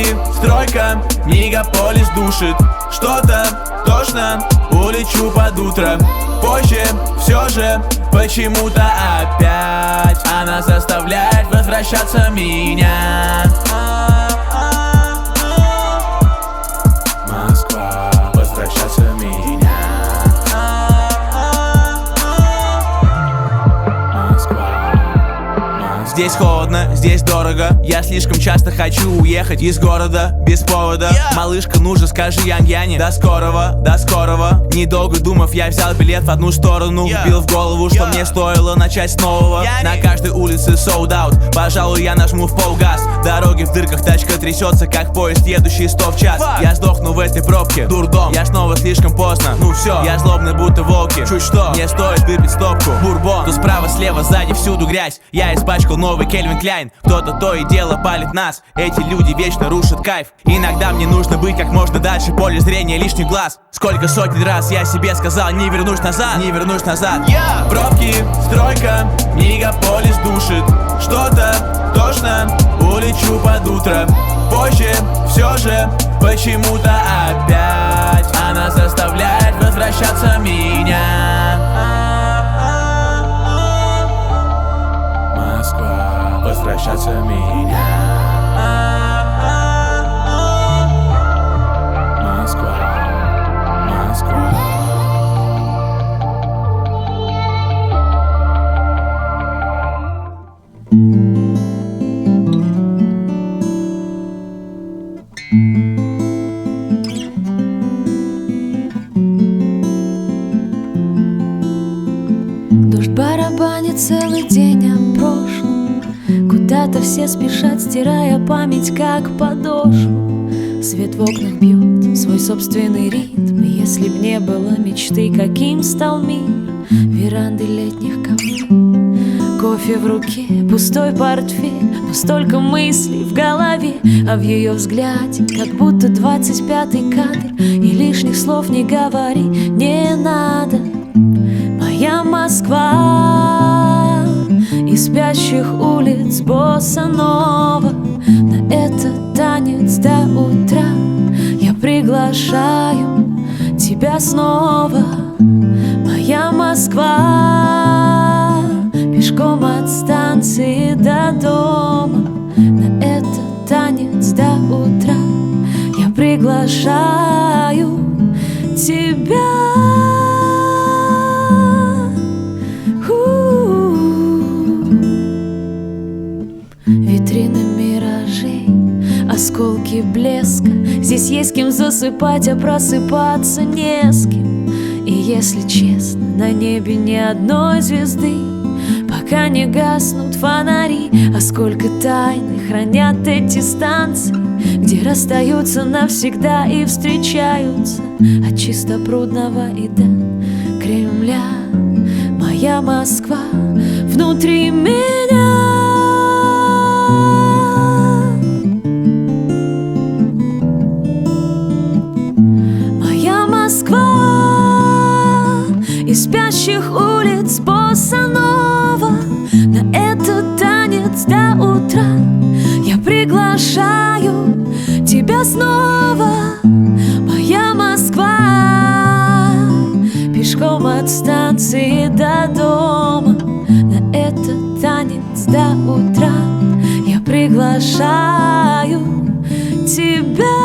Пробки, стройка, мегаполис душит. Что-то точно, улечу под утро. Позже, все же, почему-то опять она заставляет возвращаться меня. Москва, возвращаться меня. Здесь холодно, здесь дорого. Я слишком часто хочу уехать из города без повода. Малышка, ну же скажи Ян-Яне до скорого, до скорого. Недолго думав, я взял билет в одну сторону. Бил в голову, что мне стоило начать с нового. На каждой улице sold out. Пожалуй, я нажму в полгаз. Дороги в дырках, тачка трясется, как поезд, едущий 100 в час. Я сдохну в этой пробке, дурдом. Я снова слишком поздно, ну все. Я злобный, будто волки. Чуть что, мне стоит выпить стопку бурбон. То справа, слева, сзади, всюду грязь. Я испачкал новый Кельвин Кляйн. Кто-то то и дело палит нас. Эти люди вечно рушат кайф. Иногда мне нужно быть как можно дальше, поле зрения лишних глаз. Сколько сотен раз я себе сказал: не вернусь назад, не вернусь назад. Пробки, стройка, мегаполис душит. Что-то точно, улечу под утро. Позже, все же, почему-то опять она заставляет возвращаться меня. Москва, возвращаться меня. Москва, Москва. Дождь барабанит целый день о прошлом. Куда-то все спешат, стирая память, как подошву. Свет в окнах бьет свой собственный ритм. И если б не было мечты, каким стал мир? Веранды летних кафе, кофе в руке, пустой портфель, но столько мыслей в голове. А в ее взгляде как будто 25-й кадр. И лишних слов не говори, не надо. Моя Москва из спящих улиц босса-нова. На этот танец до утра я приглашаю тебя снова. Моя Москва пешком от станции до дома. На этот танец до утра я приглашаю тебя. Витрины миражей, осколки блеска. Здесь есть с кем засыпать, а просыпаться не с кем. И если честно, на небе ни одной звезды, пока не гаснут фонари. А сколько тайны хранят эти станции, где расстаются навсегда и встречаются. От Чистопрудного и до Кремля. Моя Москва внутри меня. Москва из спящих улиц босса-нова. На этот танец до утра я приглашаю тебя снова. Моя Москва пешком от станции до дома. На этот танец до утра я приглашаю тебя.